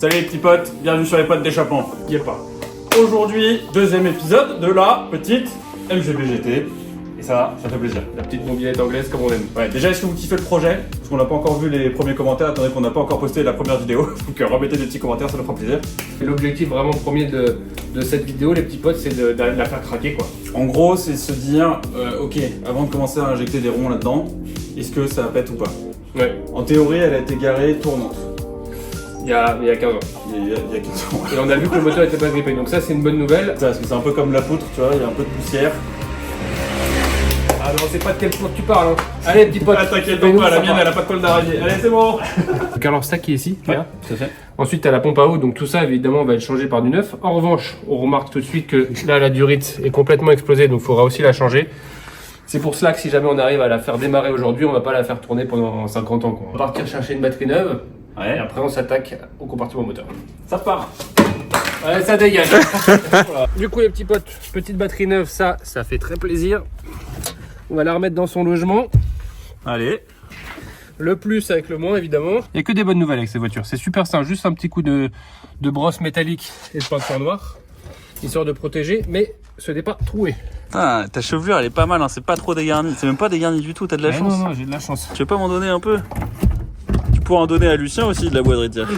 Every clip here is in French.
Salut les petits potes, bienvenue sur les potes d'échappement. N'y est pas. Aujourd'hui, deuxième épisode de la petite MGBGT. Et ça fait plaisir. La petite mobilette anglaise comme on aime. Ouais, déjà, est-ce que vous kiffez le projet? Parce qu'on n'a pas encore vu les premiers commentaires, attendez qu'on n'a pas encore posté la première vidéo. Donc remettez des petits commentaires, ça nous fera plaisir. Et l'objectif vraiment premier de cette vidéo, les petits potes, c'est de la faire craquer quoi. En gros, c'est se dire, ok, avant de commencer à injecter des ronds là-dedans, est-ce que ça pète ou pas? Ouais. En théorie, elle a été garée tournante. Il y a 15 ans. Il y a 15 ans. Et on a vu que le moteur était pas grippé, donc ça c'est une bonne nouvelle. Parce que c'est un peu comme la poutre, tu vois, il y a un peu de poussière. Ah non, c'est pas de quelle poutre tu parles. Hein. Allez, petit pote. Ah, t'inquiète donc pas, la mienne elle a pas de colle d'araignée. Allez, c'est bon. Donc alors stack qui est ici, Ouais, là. c'est fait. Ensuite t'as la pompe à eau, donc tout ça évidemment va être changé par du neuf. En revanche, on remarque tout de suite que là la durite est complètement explosée, donc il faudra aussi la changer. C'est pour cela que si jamais on arrive à la faire démarrer aujourd'hui, on va pas la faire tourner pendant 50 ans quoi. On va partir chercher une batterie neuve. Ouais. Et après on s'attaque au compartiment moteur. Ça part. Ouais, ça dégage. Voilà. Du coup les petits potes, petite batterie neuve, ça fait très plaisir. On va la remettre dans son logement. Allez. Le plus avec le moins évidemment. Il n'y a que des bonnes nouvelles avec ces voitures. C'est super simple, juste un petit coup de brosse métallique et de peinture noire. Histoire de protéger, mais ce n'est pas troué. Ah, ta chevelure elle est pas mal, hein. C'est pas trop dégarni, c'est même pas dégarni du tout, t'as de la chance. Non, j'ai de la chance. Tu veux pas m'en donner un peu? Tu pourras en donner à Lucien aussi de la bois de rizière.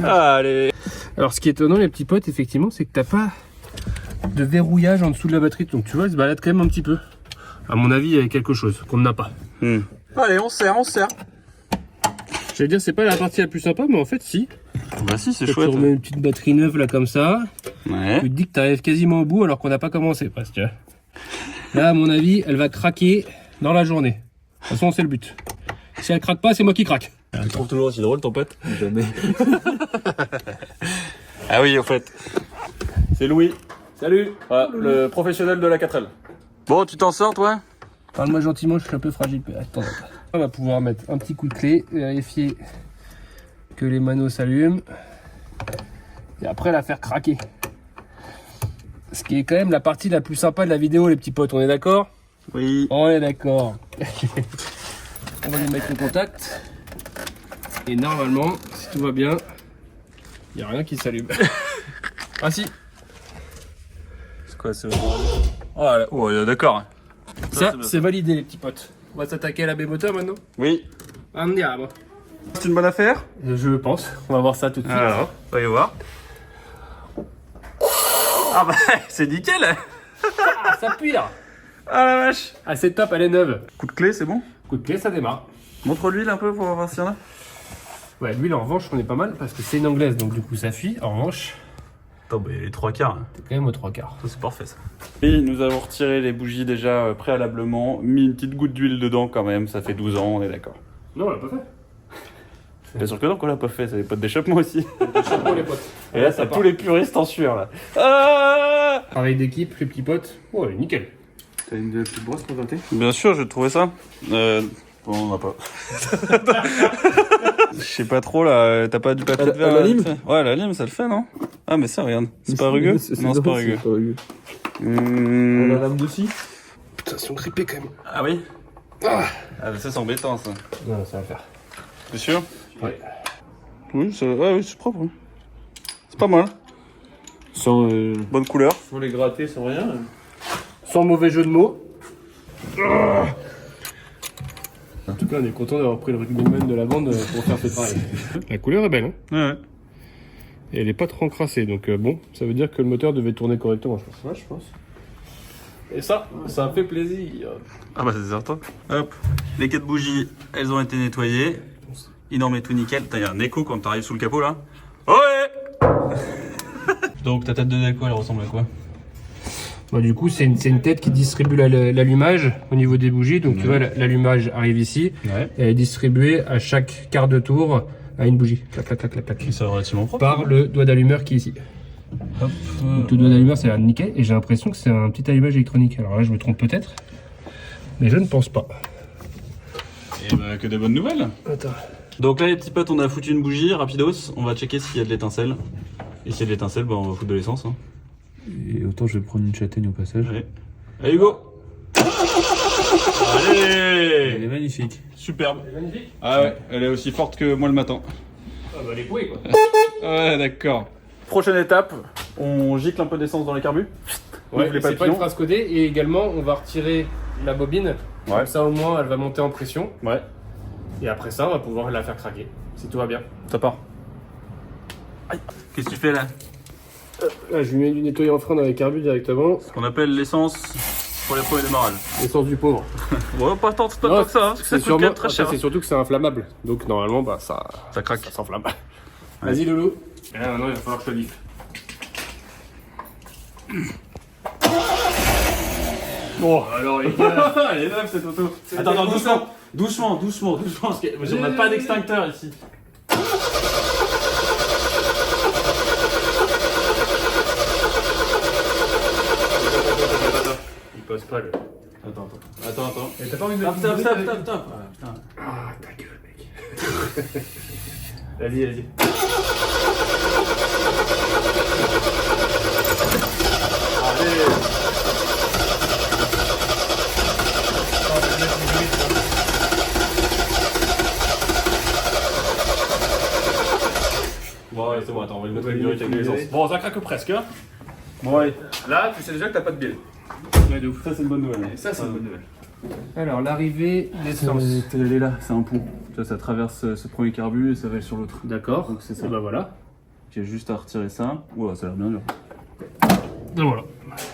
Allez. Alors ce qui est étonnant les petits potes effectivement c'est que t'as pas de verrouillage en dessous de la batterie. Donc tu vois elle se balade quand même un petit peu. À mon avis il y a quelque chose qu'on n'a pas. Allez, on serre. J'allais dire c'est pas la partie la plus sympa mais en fait si. Bah si, c'est Tu chouette. remets une petite batterie neuve là comme ça. Ouais. Tu te dis que tu arrives quasiment au bout alors qu'on n'a pas commencé presque. Tu vois. Là, à mon avis, elle va craquer dans la journée. De toute façon, c'est le but. Si elle craque pas, c'est moi qui craque. Tu trouves toujours aussi drôle ton pote? Jamais. Ah oui, en fait. C'est Louis. Salut. Voilà, le professionnel de la 4L. Bon, tu t'en sors toi? Parle-moi gentiment, je suis un peu fragile. Attends. On va pouvoir mettre un petit coup de clé, vérifier que les manos s'allument. Et après, la faire craquer. Ce qui est quand même la partie la plus sympa de la vidéo, les petits potes. On est d'accord? Oui. On est d'accord. On va lui mettre le contact. Et normalement, si tout va bien, il n'y a rien qui s'allume. Ah si. C'est quoi ce... Oh, d'accord. Ça, c'est validé les petits potes. On va s'attaquer à la B-moteur maintenant. Oui. Andiamo. C'est une bonne affaire? Je pense. On va voir ça tout de suite. Alors, voyons voir. Ah bah, c'est nickel. Ah, ça pire. Ah la vache. Ah, c'est top, elle est neuve. Coup de clé, c'est bon? Coup de clé, ça démarre. Montre l'huile un peu pour voir s'il y en a. Ouais, l'huile en revanche, on est pas mal parce que c'est une anglaise, donc du coup ça fuit. En revanche, Attends, bah, les 3/4. t'es quand même aux 3/4. Ça, c'est parfait ça. Et nous avons retiré les bougies déjà préalablement, mis une petite goutte d'huile dedans quand même, ça fait 12 ans, on est d'accord. Non, on l'a pas fait. Bien sûr que non qu'on l'a pas fait, c'est des potes d'échappement aussi. Chapeau les potes. Et là, ça tous les puristes en sueur là. Ah Travail d'équipe, les petits potes. Oh, elle est nickel. T'as une petite brosse pour tenter? Bien sûr, je trouvais ça. Bon, on n'a pas. Je sais pas trop là, t'as pas du papier de verre la là, lime vite fait? Ouais, la lime, ça le fait, non? Ah, mais ça, regarde. C'est pas rugueux? Non, c'est pas rugueux. La lame dessus? Putain, ils sont grippés quand même. Ah oui? Ah, Ah, mais ça, c'est embêtant ça. non, ça va le faire. T'es sûr? Ouais. Oui, oui, c'est propre. Oui. C'est pas mal. Sans, Bonne couleur. sans les gratter, sans rien. Sans mauvais jeu de mots. En tout cas, on est content d'avoir pris le rugbyman de la bande pour faire ce travail. La couleur est belle, hein, Ouais. et elle est pas trop encrassée, donc bon, ça veut dire que le moteur devait tourner correctement, je pense. Ouais, je pense. Et ça me fait plaisir. Ah bah c'est certain. Hop. Les 4 bougies, elles ont été nettoyées. Énorme et tout nickel. Putain, y a un écho quand t'arrives sous le capot là. Ouais. Donc ta tête de déco, elle ressemble à quoi? Bah, du coup, c'est une tête qui distribue l'allumage au niveau des bougies, donc tu vois, l'allumage arrive ici, Ouais. et est distribué à chaque quart de tour à une bougie. Clac, clac, clac, clac, clac. C'est relativement propre. Par le doigt d'allumeur qui est ici. Hop. Donc le doigt d'allumeur c'est un nickel et j'ai l'impression que c'est un petit allumage électronique. Alors là je me trompe peut-être, mais je ne pense pas. Et bah que des bonnes nouvelles. Attends. Donc là les petits potes, on a foutu une bougie, rapidos. On va checker s'il y a de l'étincelle. Et s'il y a de l'étincelle, bah on va foutre de l'essence. Hein. Et autant je vais prendre une châtaigne au passage. Allez. Allez Hugo. Allez. Elle est magnifique. Superbe. C'est magnifique. Ah ouais, elle est aussi forte que moi le matin. Ah bah les couilles quoi. Ouais, d'accord. Prochaine étape, on gicle un peu d'essence dans les carbus. Ouais, Ouvre les c'est pas une papillons. phrase codée. Et également, on va retirer la bobine. Ouais. Comme ça, au moins, elle va monter en pression. Ouais, Et après ça, on va pouvoir la faire craquer. Si tout va bien. ça part. Qu'est-ce que tu fais là? Là, je lui mets du nettoyant frein dans les carbus directement. Ce qu'on appelle l'essence pour les premiers démarrages. L'essence du pauvre. Ouais, pas tant que ça, hein, parce que ça coûte quand même très cher. C'est surtout que c'est inflammable. Donc, normalement, bah, ça Ça craque. ça s'enflamme. Vas-y, Loulou. Et là, maintenant, il va falloir que je te lifte. Bon, alors les gars. Elle est neuve cette auto. Attends, doucement, parce qu'on n'a pas d'extincteur ici. Il passe pas le. Attends. T'as pas envie de Stop. Putain. Ah, ta gueule, mec. Vas-y. Bon, ouais, c'est bon, attends, on va lui mettre une durite avec l'essence. Bon, ça craque presque, hein. Bon, ouais. Là, tu sais déjà que t'as pas de bille. Ouais, de ouf. Ça, c'est une bonne nouvelle. Ça, c'est une bonne nouvelle. Alors, l'arrivée d'essence. Elle est là, c'est un pont. Tu vois, ça traverse ce premier carbu et ça va aller sur l'autre. D'accord. Donc, c'est ça. Bah voilà. J'ai juste à retirer ça. Ouah, ça a l'air bien dur. Donc voilà.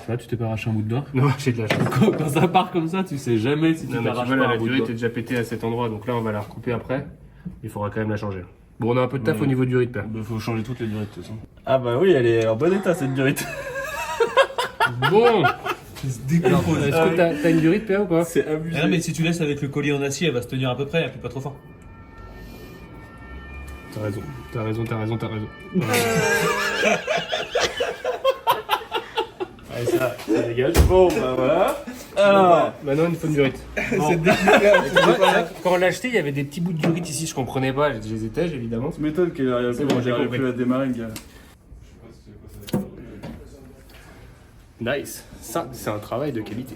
Là, tu t'es pas arraché un bout de doigt. Non, j'ai de la chance. Quand ça part comme ça, tu sais jamais si tu Non, mais tu t'arraches vois, pas là, la un bout de durite doigt. est déjà pétée à cet endroit, donc là, on va la recouper après. Il faudra quand même la changer. Bon, on a un peu de taf au niveau du rythme. Il faut changer toutes les durites, de toute façon. Ah bah oui, elle est en bon état cette durite. Bon. Alors, est-ce que t'as une durite, PA, ou pas? C'est abusé. Ah non, mais si tu laisses avec le collier en acier, elle va se tenir à peu près, elle appuie pas trop fort. T'as raison. Allez, ça dégage. Bon, bah voilà. Alors, maintenant, il faut une durite. Quand on l'a acheté, il y avait des petits bouts de durite ici, je comprenais pas. Je les étège, évidemment. Tu m'étonnes qu'elle arrive C'est bon, j'ai j'arrive compris. plus à démarrer, le gars. Nice. Ça, c'est un travail de qualité.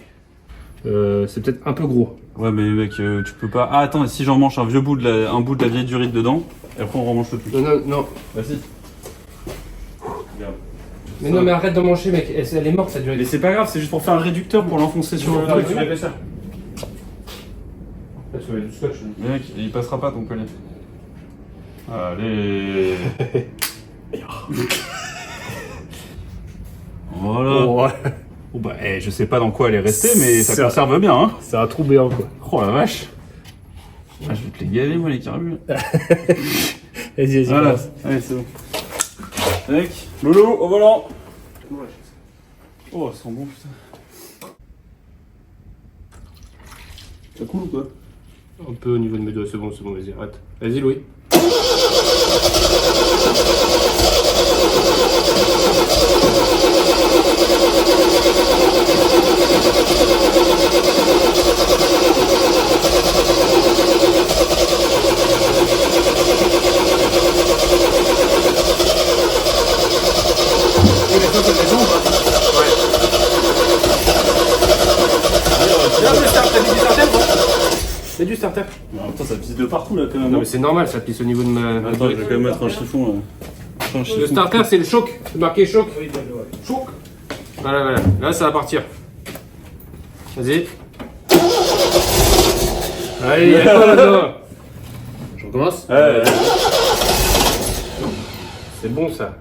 C'est peut-être un peu gros. Ouais, mais mec, tu peux pas. Ah, attends, et si j'en mange un bout de la vieille durite dedans, et après on remange le truc. Non. Bah si. Mais non, mais arrête de manger, mec. Elle est morte, cette durite. Mais c'est pas grave, c'est juste pour faire un réducteur pour l'enfoncer sur le truc. Là, tu vas du scotch. Mec, il passera pas ton collier. Allez. Voilà. Ouais. Oh bah, je sais pas dans quoi elle est restée, mais ça Ça- conserve bien, hein. C'est un trou béant, quoi. Oh la vache. Ah, je vais te les gaver, moi, les carbus. Vas-y, Voilà. commence. Allez, c'est bon. Mec, Lolo, au volant. Oh, elles sont bons, putain. Ça coule ou quoi? Un peu au niveau de mes doigts, c'est bon, vas-y, arrête. Vas-y, Louis. C'est du starter. Putain, ça pisse de partout là quand même. Non, mais c'est normal, ça pisse au niveau de ma. Attends, je vais quand même mettre un chiffon. Le starter, c'est le choc. C'est marqué choc. Choc. Voilà. Là, ça va partir. Vas-y. Allez, il y a quoi là-dedans? Je recommence. Ouais. C'est bon ça.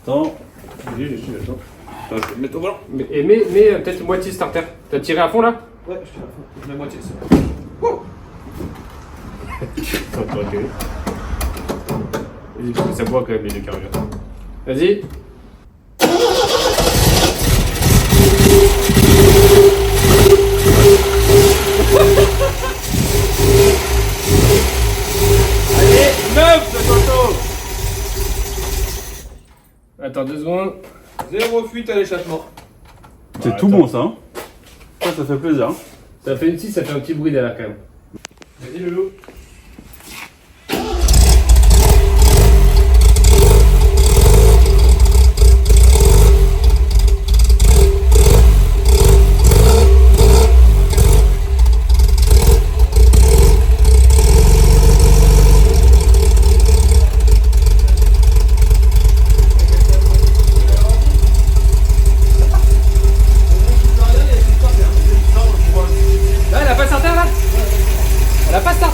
Attends. Attends. Je vais mettre au volant. Mais peut-être moitié starter. T'as tiré à fond là? Ouais, je tire à fond. La moitié, c'est Vas-y, parce que ça boit quand même les deux carburants. Vas-y. Allez, 9 de Toto. Attends 2 secondes. Zéro fuite à l'échappement. C'est tout bon ça. Hein. Ça fait plaisir. Hein. Ça fait ça fait un petit bruit derrière quand même. Vas-y Loulou.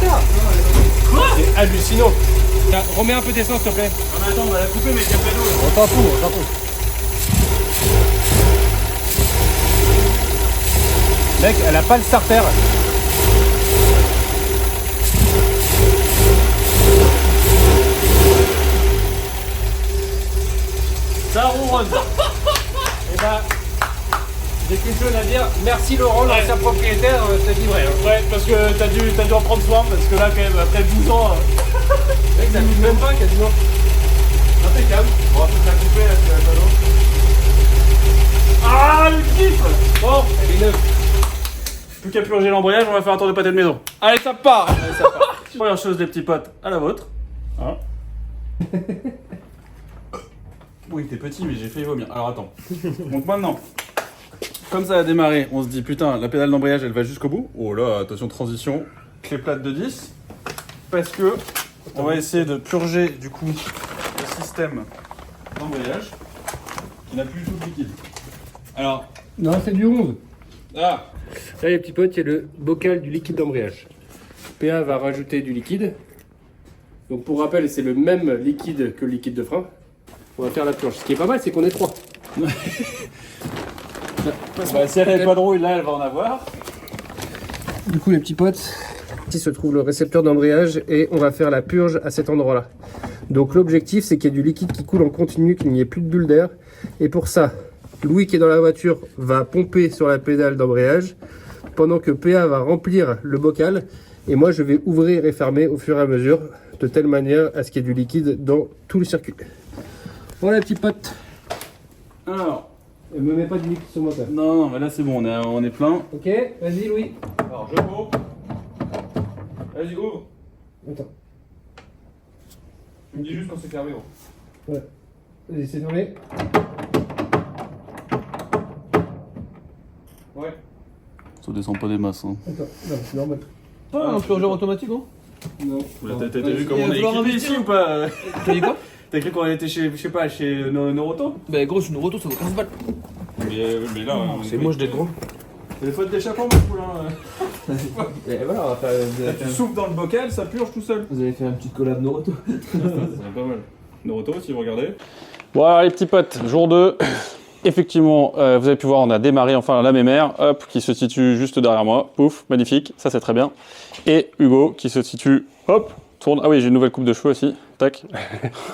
starter. C'est hallucinant. Tiens, remets un peu d'essence s'il te plaît. Ah, mais attends, on va la couper, mais il y a pas d'eau. On t'en fout, on t'en fout. Mec, elle a pas le starter. Ça ronronne. Et bah, j'ai qu'une chose à dire. Merci Laurent, l'ancien propriétaire, c'est livré. Hein. Ouais, parce que t'as dû en prendre soin, parce que là, quand même, après 12 ans, Mec, ça coûte même pas quasiment. impeccable. On va peut-être la couper, là, si elle a pas d'eau. Ah, le kiff. Bon, Elle est neuve. plus qu'à purger l'embrayage, on va faire un tour de pâté de maison. Allez, ça part. Allez, ça part. Première chose, les petits potes, à la vôtre. Hein. Oui, t'es petit, mais j'ai failli vomir. Alors attends. Donc maintenant, comme ça a démarré, on se dit putain, la pédale d'embrayage elle va jusqu'au bout. Oh là, attention, transition. Clé plate de 10. Parce que on va essayer de purger du coup le système d'embrayage qui n'a plus du tout de liquide. Alors, Non, c'est du 11. ah, Là, les petits potes, il y a le bocal du liquide d'embrayage. PA va rajouter du liquide. Donc, pour rappel, c'est le même liquide que le liquide de frein. On va faire la purge. Ce qui est pas mal, c'est qu'on est 3. bah, si elle n'avait pas de rouille, là elle va en avoir. Du coup, les petits potes, ici se trouve le récepteur d'embrayage et on va faire la purge à cet endroit-là. Donc, l'objectif, c'est qu'il y ait du liquide qui coule en continu, qu'il n'y ait plus de bulles d'air. Et pour ça, Louis qui est dans la voiture va pomper sur la pédale d'embrayage pendant que PA va remplir le bocal et moi je vais ouvrir et fermer au fur et à mesure de telle manière à ce qu'il y ait du liquide dans tout le circuit. Voilà les petits potes. Alors, Ne me mets pas du liquide sur le moteur. non, mais là c'est bon, on est plein. Ok, vas-y Louis. Alors je ouvre. Vas-y, ouvre. Attends. Tu me dis juste quand c'est fermé, gros. Ouais. Vas-y, c'est fermé. Ouais. Ça descend pas des masses. Hein. Attends, non, c'est normal. Ah, un plongeur automatique, non? Non. T'as vu comment Il on va est falloir équipé investir. ici ou pas? T'as dit quoi? T'as cru qu'on était chez, je sais pas, chez Noroto? Bah, gros, une roto, ça vaut 15 balles. Mais là, C'est moche d'être gros. C'est les fautes d'échappement, mon poulain. Et voilà, on va faire. Là, tu souffles dans le bocal, ça purge tout seul. Vous avez fait un petit collab Naruto. C'est pas mal. Noroto, si vous regardez. Bon, alors les petits potes, jour 2. Effectivement, vous avez pu voir, on a démarré enfin la mémère, hop, qui se situe juste derrière moi. Pouf, magnifique, ça c'est très bien. Et Hugo qui se situe, hop, tourne. Ah oui, j'ai une nouvelle coupe de cheveux aussi. Tac.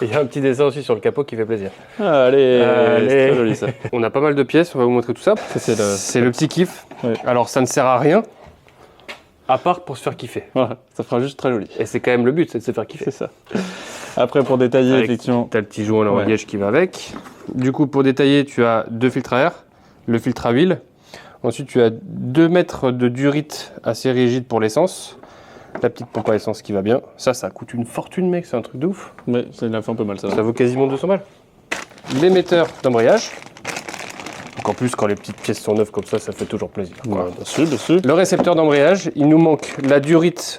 Il y a un petit dessin aussi sur le capot qui fait plaisir. Allez, Allez. c'est très joli ça. On a pas mal de pièces, on va vous montrer tout ça. C'est le petit kiff. Ouais. Alors ça ne sert à rien, à part pour se faire kiffer. Voilà, ça fera juste très joli. Et c'est quand même le but, c'est de se faire kiffer. C'est ça. Après, pour détailler, Avec- effectivement. T'as le petit joint en Ouais. liège qui va avec. Du coup, pour détailler, tu as 2 filtres à air, le filtre à huile. Ensuite, tu as 2 mètres de durite assez rigide pour l'essence. La petite pompe à essence qui va bien. Ça coûte une fortune, mec, c'est un truc de ouf. Ouais, ça il a fait un peu mal ça. Ça vaut quasiment 200 balles. L'émetteur d'embrayage. Donc en plus, quand les petites pièces sont neuves comme ça fait toujours plaisir. quoi. Ouais, bien sûr, bien sûr. Le récepteur d'embrayage, il nous manque la durite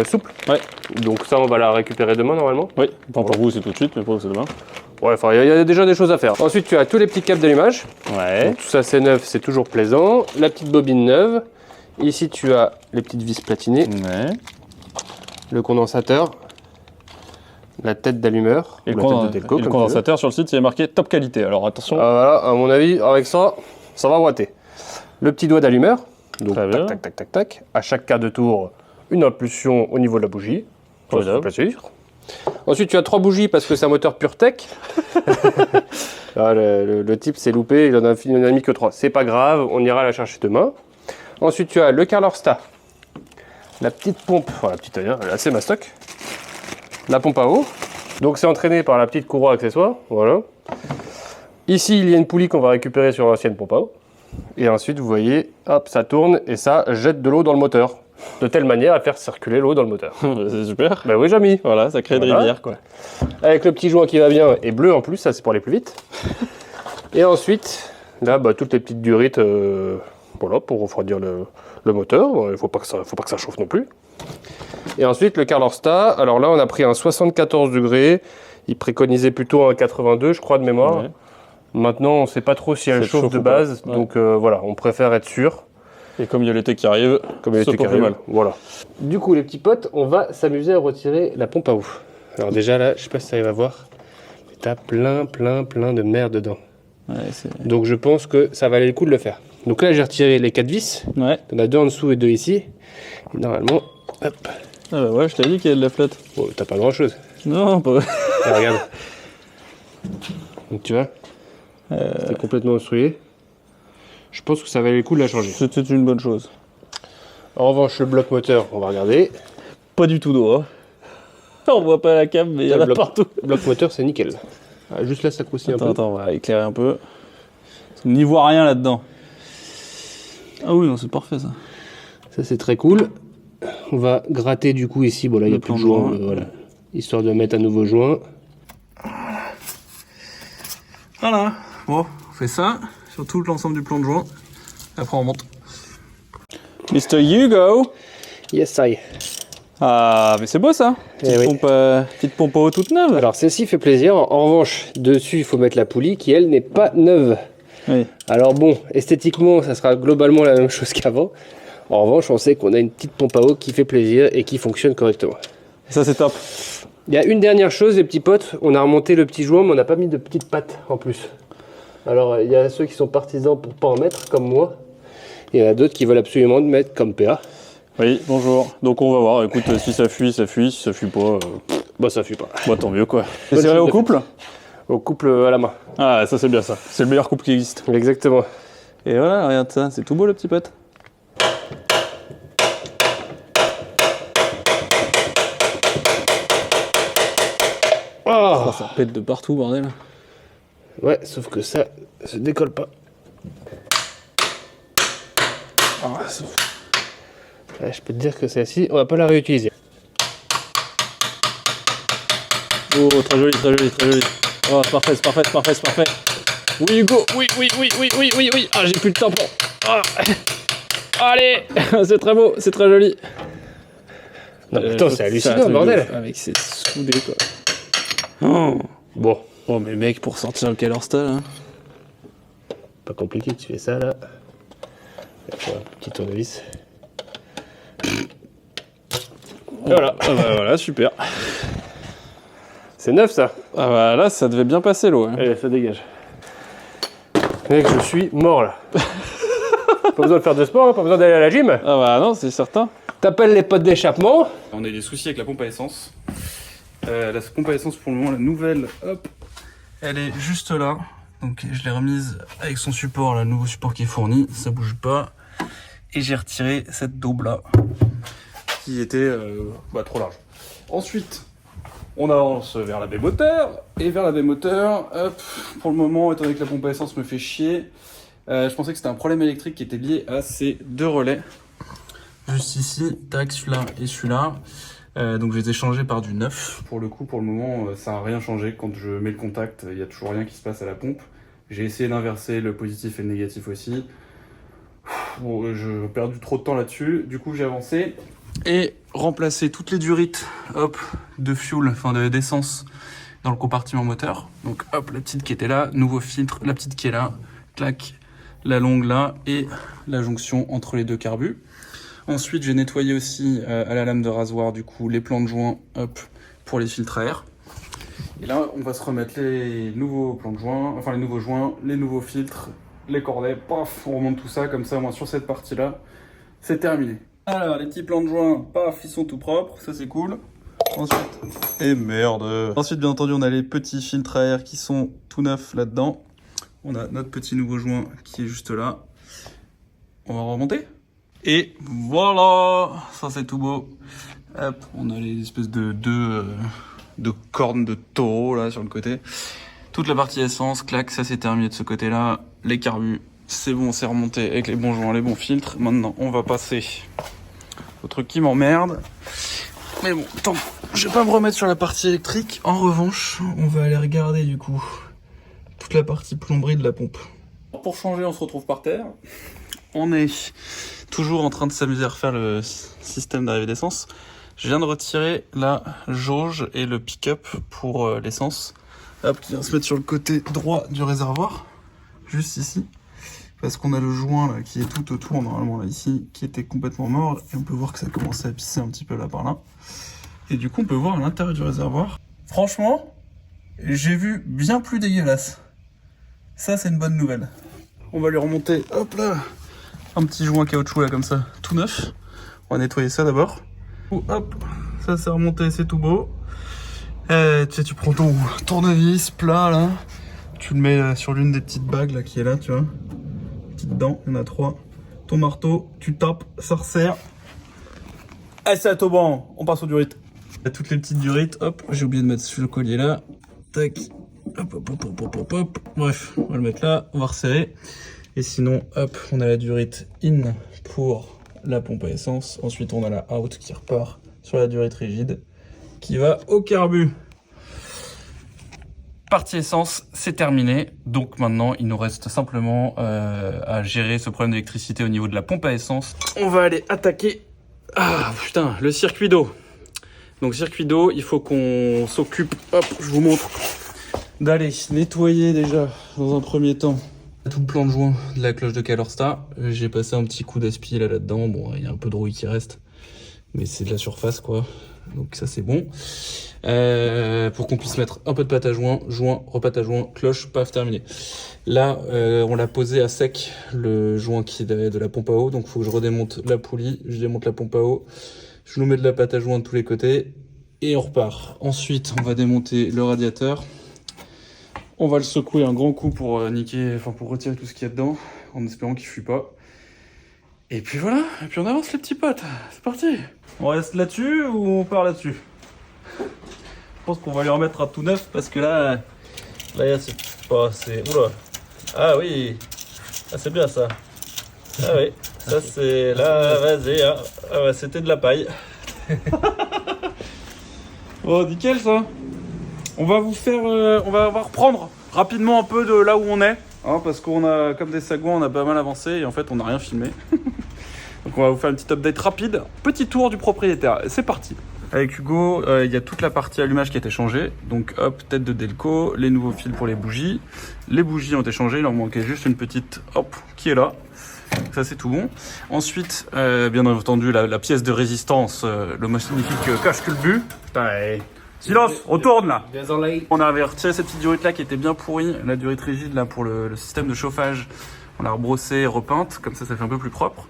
souple. Ouais. Donc ça, on va la récupérer demain normalement. Oui, enfin pour vous c'est tout de suite, mais pour vous c'est demain. Ouais, enfin, il y a déjà des choses à faire. Ensuite, tu as tous les petits câbles d'allumage. Ouais. Donc, tout ça, c'est neuf, c'est toujours plaisant. La petite bobine neuve. Ici, tu as les petites vis platinées, Ouais. le condensateur, la tête d'allumeur, Et ou le, la tête de Delco, et le comme tu condensateur sur le site il est marqué top qualité. Alors attention. veux. Voilà, à mon avis, avec ça, ça va boiter. Le petit doigt d'allumeur. Donc, Très bien. tac, tac, tac, tac, tac. À chaque quart de tour, une impulsion au niveau de la bougie. Ça, ça fait Formidable. plaisir. Ensuite, tu as 3 bougies parce que c'est un moteur PureTech. Ah, le type s'est loupé, il en a mis que 3. C'est pas grave, on ira la chercher demain. Ensuite, tu as le Carlor Star. La petite pompe, enfin la petite taille, elle est assez mastoc. La pompe à eau. Donc c'est entraîné par la petite courroie accessoire. Voilà. Ici, il y a une poulie qu'on va récupérer sur l'ancienne pompe à eau. Et ensuite, vous voyez, hop, ça tourne et ça jette de l'eau dans le moteur. De telle manière à faire circuler l'eau dans le moteur. C'est super. Bah oui, Jamy. Voilà, ça crée de Voilà. rivière quoi. Avec le petit joint qui va bien et bleu en plus, ça c'est pour aller plus vite. Et ensuite, là, bah, toutes les petites durites voilà, pour refroidir le moteur. Bon, il ne faut pas que ça chauffe non plus. Et ensuite, le Carlor Star. Alors là, on a pris un 74 degrés. Il préconisait plutôt un 82, je crois, de mémoire. Ouais. Maintenant, on ne sait pas trop si elle C'est chauffe chauffe de ou pas. base. Ouais. Donc voilà, on préfère être sûr. Et comme il y a l'été qui arrive, Comme il c'est était pas plus carré. mal. Voilà. Du coup, les petits potes, on va s'amuser à retirer la pompe à eau. Alors déjà là, je sais pas si tu arrives à voir, mais t'as plein de merde dedans. Ouais, c'est... Donc je pense que ça valait le coup de le faire. Donc là, j'ai retiré les 4 vis. Ouais. T'en as 2 en dessous et 2 ici. Et normalement, hop. Ah bah ouais, je t'ai dit qu'il y a de la flotte. Bon, t'as pas grand chose. Non, pas... Ah, regarde. Donc tu vois, c'était complètement obstrué. Je pense que ça valait le coup de la changer. C'était une bonne chose. En revanche, le bloc moteur, on va regarder. Pas du tout d'eau, hein. On voit pas la cam, mais il y en a partout. Le bloc moteur, c'est nickel. Ah, juste là, ça croustille un peu. Attends, on va éclairer un peu. On n'y voit rien là-dedans. Ah oui, non, c'est parfait ça. Ça, c'est très cool. On va gratter du coup ici. Bon, là, il n'y a Le plus de plan de joint. joint. Voilà. Histoire de mettre un nouveau joint. Voilà. Bon, on fait ça sur tout l'ensemble du plan de joint. Après, on monte. Mr. Hugo. Yes, I. Ah, mais c'est beau ça. Petite, oui. petite pompe à eau toute neuve. Alors, celle-ci fait plaisir. En revanche, dessus, il faut mettre la poulie qui, elle, n'est pas neuve. Oui. Alors bon, esthétiquement, ça sera globalement la même chose qu'avant. En revanche, on sait qu'on a une petite pompe à eau qui fait plaisir et qui fonctionne correctement. Ça, c'est top. Il y a une dernière chose, les petits potes. On a remonté le petit joint, mais on n'a pas mis de petites pattes en plus. Alors, il y a ceux qui sont partisans pour pas en mettre, comme moi. Il y en a d'autres qui veulent absolument mettre, comme PA. Oui, bonjour. Donc, on va voir. Écoute, si ça fuit, ça fuit. Si ça fuit pas, Bah, ça fuit pas. bah, tant mieux quoi. C'est Bonne serré chose au de couple. Au couple à la main. Ah, ça, c'est bien ça. C'est le meilleur couple qui existe. Exactement. Et voilà, regarde ça. C'est tout beau, le petit pote. Oh Oh, ça pète de partout, bordel. ouais, sauf que ça se décolle pas. Ouais, je peux te dire que celle-ci, on va pas la réutiliser. Oh, très joli, très joli, très joli. Oh, c'est parfait, c'est parfait, c'est parfait, c'est parfait. Oui, Hugo, oui. Ah, j'ai plus de tampon. Ah. Allez. C'est très beau, c'est très joli. Non, mais attends, c'est hallucinant, bordel. Avec c'est soudé, quoi. Oh. Bon, Oh, mais mec, pour sortir le Kellerstall, hein. pas compliqué, tu fais ça là. Petit tournevis. Voilà. Ah bah voilà, super. C'est neuf ça. Ah bah là, ça devait bien passer l'eau. Hein. Allez, ça dégage. Mec, je suis mort là. Pas besoin de faire de sport, hein, pas besoin d'aller à la gym. Ah bah non, c'est certain. T'appelles les potes d'échappement. On a eu des soucis avec la pompe à essence. La pompe à essence, pour le moment, la nouvelle, hop, elle est juste là. Donc je l'ai remise avec son support, là, le nouveau support qui est fourni, ça bouge pas. Et j'ai retiré cette daube là, qui était trop large. Ensuite, on avance vers la baie moteur. Et vers la baie moteur, hop, pour le moment, étant donné que la pompe à essence me fait chier, je pensais que c'était un problème électrique qui était lié à ces deux relais. Juste ici, tac, celui-là et celui-là. Donc je les ai changés par du neuf. Pour le coup, pour le moment, ça n'a rien changé. Quand je mets le contact, il n'y a toujours rien qui se passe à la pompe. J'ai essayé d'inverser le positif et le négatif aussi. Bon, je perdu trop de temps là-dessus. Du coup, j'ai avancé et remplacé toutes les durites, hop, de fuel, enfin d'essence dans le compartiment moteur. Donc hop, la petite qui était là, nouveau filtre, la petite qui est là, clac, la longue là et la jonction entre les deux carbus. Ensuite, j'ai nettoyé aussi à la lame de rasoir du coup les plans de joint, hop, pour les filtres à air. Et là, on va se remettre les nouveaux plans de joint, enfin les nouveaux joints, les nouveaux filtres, les cordets, paf, on remonte tout ça comme ça, au moins sur cette partie-là, c'est terminé. Alors, les petits plans de joint, paf, ils sont tout propres, ça c'est cool. Ensuite, et merde. Ensuite, bien entendu, on a les petits filtres à air qui sont tout neufs là-dedans. On a notre petit nouveau joint qui est juste là. On va remonter. Et voilà, ça c'est tout beau. Hop, on a les espèces de cornes de taureau là sur le côté. Toute la partie essence, clac, ça c'est terminé de ce côté-là. Les carbus, c'est bon, c'est remonté avec les bons joints, les bons filtres. Maintenant, on va passer au truc qui m'emmerde. Mais bon, tant je vais pas me remettre sur la partie électrique. En revanche, on va aller regarder du coup toute la partie plomberie de la pompe. Pour changer, on se retrouve par terre. On est toujours en train de s'amuser à refaire le système d'arrivée d'essence. Je viens de retirer la jauge et le pick-up pour l'essence. Hop, qui vient se mettre sur le côté droit du réservoir, juste ici. parce qu'on a le joint là qui est tout autour normalement là ici, qui était complètement mort, et on peut voir que ça commençait à pisser un petit peu là par là. Et du coup on peut voir à l'intérieur du réservoir. Franchement, j'ai vu bien plus dégueulasse. Ça c'est une bonne nouvelle. On va lui remonter, hop là, un petit joint caoutchouc là comme ça, tout neuf. On va nettoyer ça d'abord. Hop, ça c'est remonté, c'est tout beau. Tu sais, tu prends ton tournevis plat là, tu le mets sur l'une des petites bagues là qui est là, tu vois. Petites dents, il y en a 3. Ton marteau, tu tapes, ça resserre. Allez, c'est à Tauban, on passe au durite. Toutes les petites durites, hop, j'ai oublié de mettre le collier là. Tac, hop, hop, hop, hop, hop, hop. Bref, on va le mettre là, on va resserrer. Et sinon, hop, on a la durite in pour la pompe à essence. Ensuite, on a la out qui repart sur la durite rigide qui va au carbu. Partie essence, c'est terminé. Donc maintenant, il nous reste simplement à gérer ce problème d'électricité au niveau de la pompe à essence. On va aller attaquer le circuit d'eau. Donc circuit d'eau, il faut qu'on s'occupe, hop, je vous montre, d'aller nettoyer déjà dans un premier temps tout le plan de joint de la cloche de Calorsta. J'ai passé un petit coup d'aspi là-dedans. Bon, il y a un peu de rouille qui reste, mais c'est de la surface quoi. Donc ça c'est bon. Pour qu'on puisse mettre un peu de pâte à joint, repâte à joint, cloche, paf, terminé. Là, on l'a posé à sec, le joint qui est de la pompe à eau. Donc il faut que je redémonte la poulie, je démonte la pompe à eau, je nous mets de la pâte à joint de tous les côtés et on repart. Ensuite, on va démonter le radiateur. On va le secouer un grand coup pour pour retirer tout ce qu'il y a dedans, en espérant qu'il fuit pas. Et puis voilà, et puis on avance les petits potes, c'est parti. On reste là-dessus ou on part là-dessus? Je pense qu'on va lui remettre à tout neuf parce que là c'est pas assez. Oula. Ah oui. Ah c'est bien ça. Ah oui. Ça c'est. Là, vas-y. Hein. Ah ouais, c'était de la paille. Oh nickel ça. On va vous faire. On va reprendre rapidement un peu de là où on est. Hein, parce qu'on a, comme des sagouins, on a pas mal avancé et en fait on n'a rien filmé. Donc on va vous faire une petite update rapide. Petit tour du propriétaire. C'est parti. Avec Hugo, il y a toute la partie allumage qui a été changée. Donc hop, tête de Delco, les nouveaux fils pour les bougies. Les bougies ont été changées, il en manquait juste une petite, hop, qui est là. Ça c'est tout bon. Ensuite, bien entendu, la pièce de résistance, le magnifique cache-culbu. Putain, silence, retourne là. Désolé. On avait retiré cette petite durite là qui était bien pourrie, la durite rigide là pour le système de chauffage. On l'a rebrossée, repeinte, comme ça fait un peu plus propre.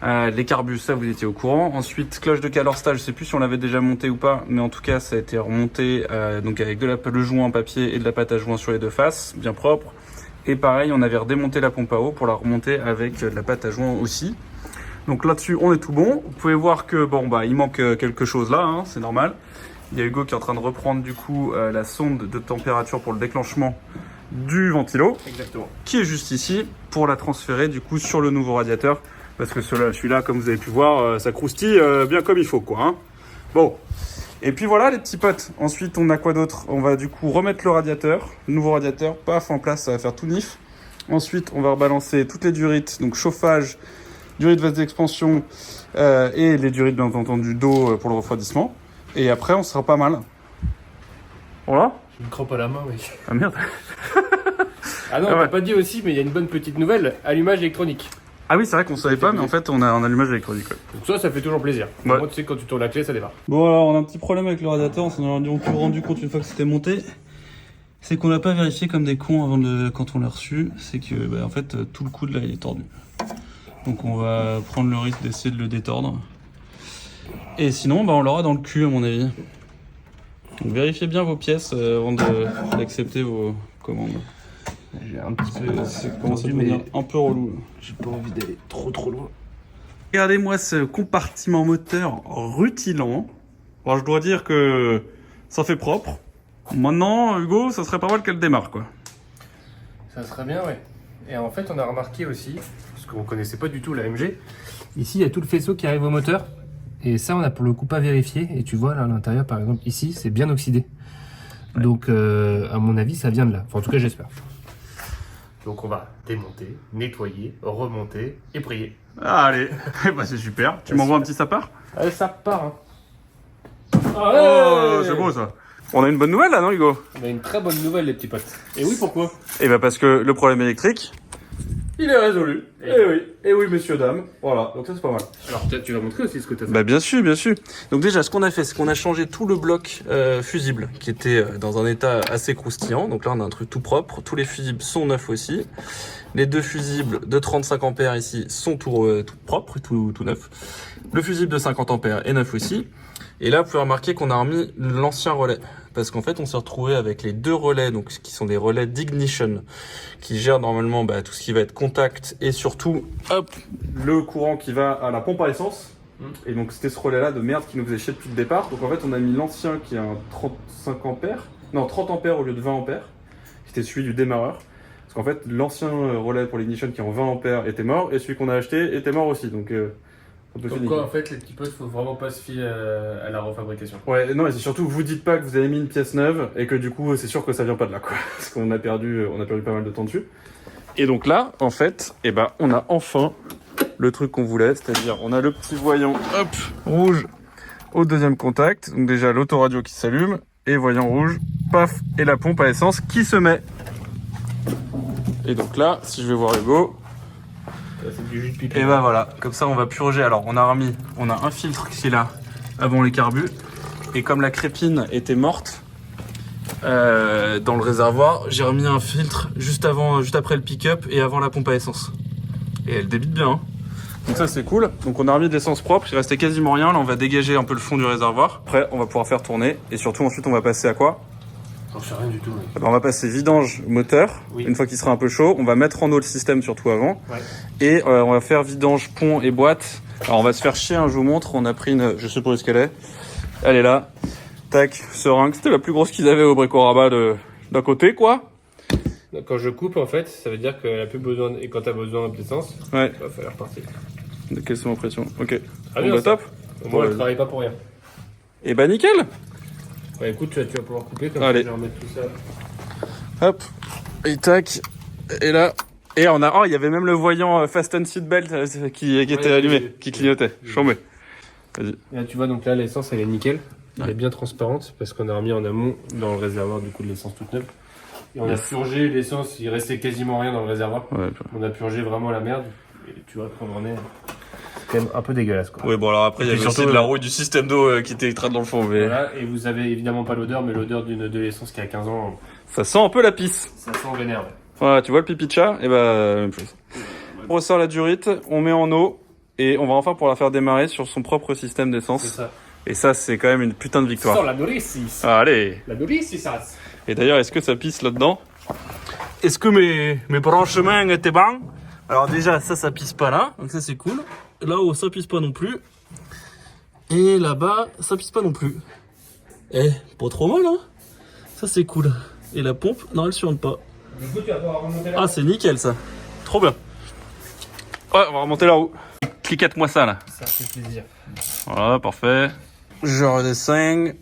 Les carbus, ça vous étiez au courant. Ensuite, cloche de Calorsta, je sais plus si on l'avait déjà monté ou pas, mais en tout cas ça a été remonté donc avec le joint en papier et de la pâte à joint sur les deux faces, bien propre. Et pareil, on avait redémonté la pompe à eau pour la remonter avec de la pâte à joint aussi. Donc là-dessus, on est tout bon. Vous pouvez voir que bon bah il manque quelque chose là, hein, c'est normal. Il y a Hugo qui est en train de reprendre du coup la sonde de température pour le déclenchement du ventilo. Exactement. Qui est juste ici pour la transférer du coup sur le nouveau radiateur. Parce que celui-là, comme vous avez pu voir, ça croustille bien comme il faut quoi. Hein. Bon. Et puis voilà les petits potes. Ensuite, on a quoi d'autre? On va du coup remettre le radiateur, le nouveau radiateur, paf en place, ça va faire tout nif. Ensuite, on va rebalancer toutes les durites, donc chauffage, durite vase d'expansion et les durites bien entendu d'eau pour le refroidissement. Et après, on sera pas mal. Voilà. J'ai une crampe à la main, mec. Ah merde. Ah non, Ah on ouais. t'a pas dit aussi, mais il y a une bonne petite nouvelle, allumage électronique. Ah oui, c'est vrai qu'on savait pas, mais en fait, on a un allumage électronique. Ouais. Donc ça fait toujours plaisir. Ouais. Moi, tu sais, quand tu tournes la clé, ça démarre. Bon, alors, on a un petit problème avec le radiateur, on s'en est rendu compte une fois que c'était monté. C'est qu'on l'a pas vérifié comme des cons quand on l'a reçu. C'est que, bah, en fait, tout le coude là, il est tordu. Donc, on va prendre le risque d'essayer de le détordre. Et sinon, bah, on l'aura dans le cul, à mon avis. Donc, vérifiez bien vos pièces avant d'accepter vos commandes. J'ai un petit peu... Ça commence à devenir un peu relou. J'ai pas envie d'aller trop loin. Regardez-moi ce compartiment moteur rutilant. Alors, je dois dire que ça fait propre. Maintenant, Hugo, ça serait pas mal qu'elle démarre, quoi. Ça serait bien, ouais. Et en fait, on a remarqué aussi, parce qu'on connaissait pas du tout la MG, ici, il y a tout le faisceau qui arrive au moteur. Et ça, on a pour le coup pas vérifié. Et tu vois, là, à l'intérieur, par exemple, ici, c'est bien oxydé. Ouais. Donc, à mon avis, ça vient de là. Enfin, en tout cas, j'espère. Donc, on va démonter, nettoyer, remonter et prier. Ah, allez, bah, c'est super. Tu m'envoies un petit sapin? Allez, ça part, hein. Oh, c'est beau, ça. On a une bonne nouvelle, là, non, Hugo? On a une très bonne nouvelle, les petits potes. Et oui, pourquoi? Eh bah, parce que le problème électrique, Il est résolu. Eh oui, messieurs, dames. Voilà, donc ça c'est pas mal. Alors peut-être tu vas montrer aussi ce que tu as fait. Bah bien sûr, bien sûr. Donc déjà, ce qu'on a fait, c'est qu'on a changé tout le bloc fusible qui était dans un état assez croustillant. Donc là, on a un truc tout propre. Tous les fusibles sont neufs aussi. Les deux fusibles de 35 ampères ici sont tout propres, tout neufs. Le fusible de 50 ampères est neuf aussi. Et là, vous pouvez remarquer qu'on a remis l'ancien relais. Parce qu'en fait, on s'est retrouvé avec les deux relais, donc qui sont des relais d'ignition, qui gèrent normalement tout ce qui va être contact et surtout, hop, le courant qui va à la pompe à essence. Et donc, c'était ce relais-là de merde qui nous faisait chier depuis le départ. Donc, en fait, on a mis l'ancien qui a un 35 ampères, non, 30 ampères au lieu de 20 ampères, qui était celui du démarreur. Parce qu'en fait, l'ancien relais pour l'ignition qui est en 20 ampères était mort, et celui qu'on a acheté était mort aussi. Donc, Donc quoi, en fait, les petits potes, faut vraiment pas se fier à la refabrication. Ouais, non, mais c'est surtout, vous dites pas que vous avez mis une pièce neuve et que du coup, c'est sûr que ça vient pas de là, quoi. Parce qu'on a perdu pas mal de temps dessus. Et donc là, en fait, on a enfin le truc qu'on voulait, c'est-à-dire, on a le petit voyant, hop, rouge au deuxième contact. Donc déjà, l'autoradio qui s'allume et voyant rouge, paf, et la pompe à essence qui se met. Et donc là, si je vais voir Hugo. C'est du jus de pipi. Et bah voilà, comme ça on va purger. Alors on a un filtre qui est là avant les carbus. Et comme la crépine était morte dans le réservoir, j'ai remis un filtre juste après le pick-up et avant la pompe à essence. Et elle débite bien. Hein. Donc ça c'est cool. Donc on a remis de l'essence propre, il restait quasiment rien. Là on va dégager un peu le fond du réservoir. Après on va pouvoir faire tourner. Et surtout ensuite on va passer à quoi? J'en sais rien du tout. Mec. On va passer vidange moteur, oui. Une fois qu'il sera un peu chaud, on va mettre en eau le système surtout avant, ouais. Et on va faire vidange pont et boîte. Alors on va se faire chier, hein, je vous montre, on a pris une, je sais pas où est-ce qu'elle est, elle est là, tac, seringue, c'était la plus grosse qu'ils avaient au Brico-Rabat d'un côté quoi. Quand je coupe en fait, ça veut dire qu'elle a plus besoin, et quand t'as besoin d'essence, ouais. il va falloir repartir. De quelle sont pression, ok. Ah bien, top. Au moins elle travaille pas pour rien. Et bah nickel. Ouais, écoute, tu vas pouvoir couper comme allez. Ça, je vais remettre tout ça. Hop, et tac, et là, et on a, oh, il y avait même le voyant Fasten Seatbelt qui était allumé, qui clignotait, chambé. Vas-y. Et là, tu vois, donc là, l'essence, elle est nickel. Elle ouais. est bien transparente parce qu'on a remis en amont dans le réservoir du coup de l'essence toute neuve. Et on a purgé l'essence, il restait quasiment rien dans le réservoir. Ouais, on a purgé vraiment la merde. Et tu vois, prendre en air. Quand même un peu dégueulasse quoi. Oui bon alors après il y avait surtout de la rouille du système d'eau qui était extraite dans le fond mais... Voilà, et vous avez évidemment pas l'odeur mais l'odeur de l'essence qui a 15 ans. Ça sent un peu la pisse. Ça sent vénère ouais. Voilà tu vois le pipi de chat et bah même chose. On ressort la durite, on met en eau et on va enfin pouvoir la faire démarrer sur son propre système d'essence. C'est ça. Et ça c'est quand même une putain de victoire. Ça sent la nourrice. Ah, allez. La nourrice ça. Et d'ailleurs est-ce que ça pisse là-dedans? Est-ce que mes branchements étaient bons? Alors déjà ça pisse pas là, donc ça c'est cool. Là-haut, ça pisse pas non plus. Et là-bas, ça pisse pas non plus. Eh, pas trop mal, hein? Ça, c'est cool. Et la pompe, non, elle suinte pas. Du coup, tu vas pouvoir remonter la roue. Ah, c'est nickel, ça. Trop bien. Ouais, on va remonter la roue. Cliquette-moi ça, là. Ça fait plaisir. Voilà, parfait. Je redescends.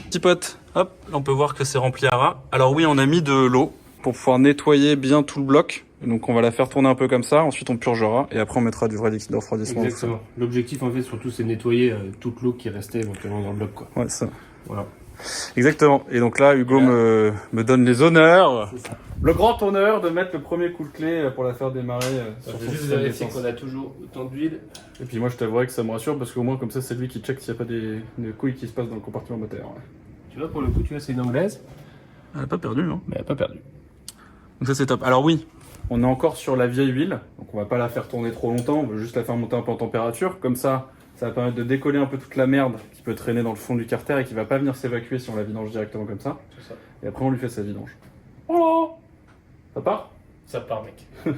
Petit pote. Hop, là, on peut voir que c'est rempli à ras. Alors oui, on a mis de l'eau pour pouvoir nettoyer bien tout le bloc. Donc on va la faire tourner un peu comme ça, ensuite on purgera et après on mettra du vrai liquide de refroidissement. Exactement. L'objectif en fait surtout c'est de nettoyer toute l'eau qui restait éventuellement dans le bloc quoi. Ouais ça. Voilà. Exactement. Et donc là Hugo me donne les honneurs. Le grand honneur de mettre le premier coup de clé pour la faire démarrer sur Je vais son juste système vérifier d'essence. qu'on a toujours autant d'huile. Et puis moi je t'avouerais que ça me rassure parce qu'au moins comme ça c'est lui qui check s'il n'y a pas des couilles qui se passent dans le compartiment moteur. Ouais. Tu vois pour le coup tu vois c'est une anglaise. Elle a pas perdu hein. Mais elle a pas perdu. Donc ça c'est top. Alors oui. On est encore sur la vieille huile, donc on va pas la faire tourner trop longtemps, on veut juste la faire monter un peu en température. Comme ça va permettre de décoller un peu toute la merde qui peut traîner dans le fond du carter et qui va pas venir s'évacuer si on la vidange directement comme ça. C'est ça. Et après on lui fait sa vidange. Voilà. Ça part? Ça part mec.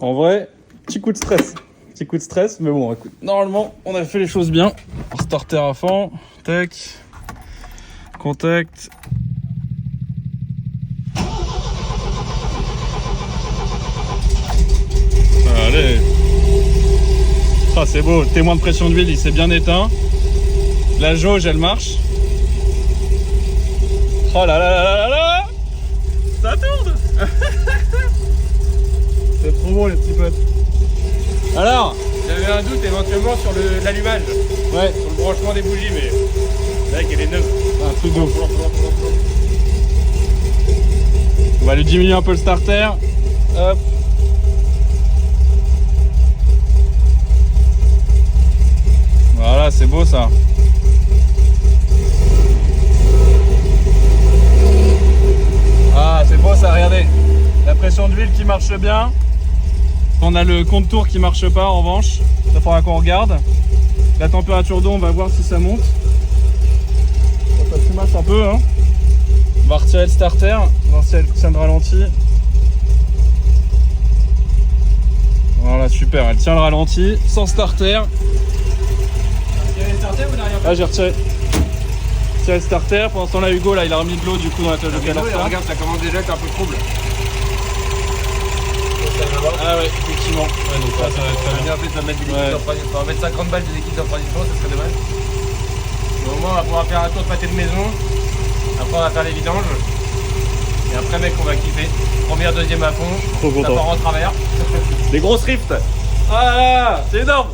En vrai, petit coup de stress. Petit coup de stress, mais bon, écoute. Normalement, on a fait les choses bien. Starter à fond. Tac. Contact. Allez. Ah, c'est beau. Témoin de pression d'huile, il s'est bien éteint. La jauge, elle marche. Oh là là là là là là. Ça tourne. C'est trop beau les petits potes. Alors, J'avais un doute éventuellement sur l'allumage, ouais, sur le branchement des bougies mais c'est vrai qu'elle est neuve. un truc de ouf. On va lui diminuer un peu le starter. Hop. Voilà, c'est beau ça. Ah, c'est beau ça, regardez. La pression d'huile qui marche bien. On a le compte-tour qui marche pas en revanche. Ça faudra qu'on regarde. La température d'eau, on va voir si ça monte. Ça fumasse un peu. Hein. On va retirer le starter, voir si elle tient le ralenti. Voilà, super, elle tient le ralenti, sans starter. Ah, j'ai retiré. Retiré le starter. Pendant ce temps-là, Hugo, là, il a remis de l'eau du coup dans la cage de cale. Regarde, ça commence déjà à être un peu trouble. Ah ouais, effectivement. Ouais, donc là, ça va être très bien. En fait, on va mettre du liquide refroidissant. On va mettre 50 balles de liquide refroidissant, ça serait dommage. Au moins, on va pouvoir faire un tour de pâté de maison. Après, on va faire les vidanges. Et après, mec, on va kiffer. Première, deuxième à fond. Trop Ça content. part en travers. Des grosses rifts. Ah là, c'est énorme.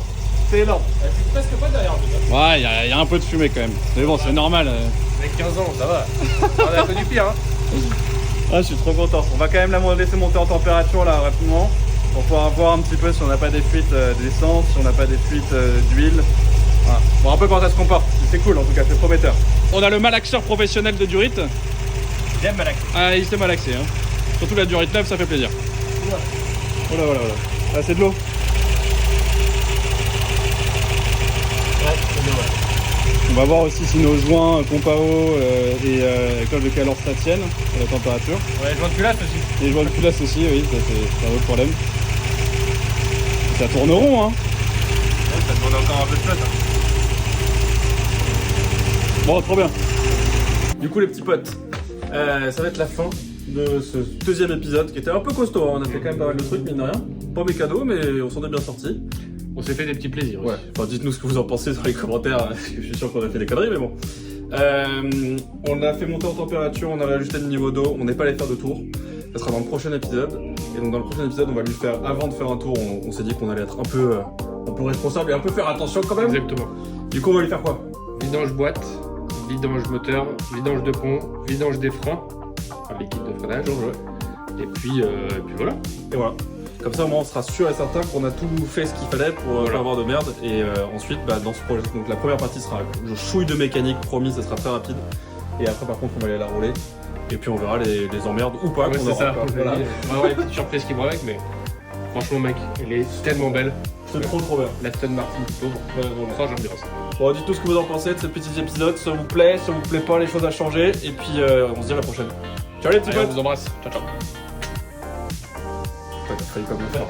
C'est énorme. C'est presque pas derrière, en tout cas. Ouais, il y a un peu de fumée quand même. Mais bon, c'est normal. Avec 15 ans, ça va. On a connu pire, hein. Ah, je suis trop content. On va quand même la laisser monter en température là rapidement pour pouvoir voir un petit peu si on n'a pas des fuites d'essence, si on n'a pas des fuites d'huile. Voilà. Bon, un peu comment ça se comporte. C'est cool en tout cas, c'est prometteur. On a le malaxeur professionnel de Durit. J'aime malaxer. Ah, il s'est malaxé. Hein. Surtout la Durit neuve, ça fait plaisir. Voilà, voilà, voilà. Ah, c'est de l'eau. Ouais, c'est bien, ouais. On va voir aussi si nos joints Compao et colle de Calorsta tiennent à la température. Ouais, je vois de culasse aussi. Et les joints de culasse aussi, oui, ça c'est un autre problème. Ça tourne rond, hein. Ouais, ça demande encore un peu de flotte. Hein. Bon, trop bien. Du coup, les petits potes, ça va être la fin de ce deuxième épisode qui était un peu costaud. Hein. On a fait quand même pas mal de trucs, mine de rien. Pas mes cadeaux, mais on s'en est bien sortis. On s'est fait des petits plaisirs aussi. Ouais, enfin, dites-nous ce que vous en pensez dans les commentaires, parce que je suis sûr qu'on a fait des conneries, mais bon. On a fait monter en température, on a ajusté le niveau d'eau, on n'est pas allé faire de tour. Ça sera dans le prochain épisode. Et donc, dans le prochain épisode, on va lui faire, avant de faire un tour, on s'est dit qu'on allait être un peu responsable et un peu faire attention quand même. Exactement. Du coup, on va lui faire quoi? Vidange boîte, vidange moteur, vidange de pont, vidange des freins, enfin liquide de freinage. Ouais. Et puis voilà. Et voilà. Comme ça, au moins, on sera sûr et certain qu'on a tout fait ce qu'il fallait pour pas avoir de merde. Et ensuite, dans ce projet, donc la première partie sera je chouille de mécanique, promis, ça sera très rapide. Et après, par contre, on va aller la rouler. Et puis, on verra les emmerdes ou pas. Ouais, qu'on c'est aura ça. pas. Voilà. On va avoir les petites surprises qui vont avec, mais franchement, mec, elle est tellement belle. C'est trop bien. L'Aston Martin du pauvre. Ouais, voilà. Ça, j'aime bien ça. Bon, dites-nous ce que vous en pensez de ce petit épisode. Ça vous plaît, ça vous plaît pas, les choses à changer. Et puis, on se dit à la prochaine. Ciao les petits Allez, on potes. vous embrasse. Ciao, ciao. T'as failli comme le faire.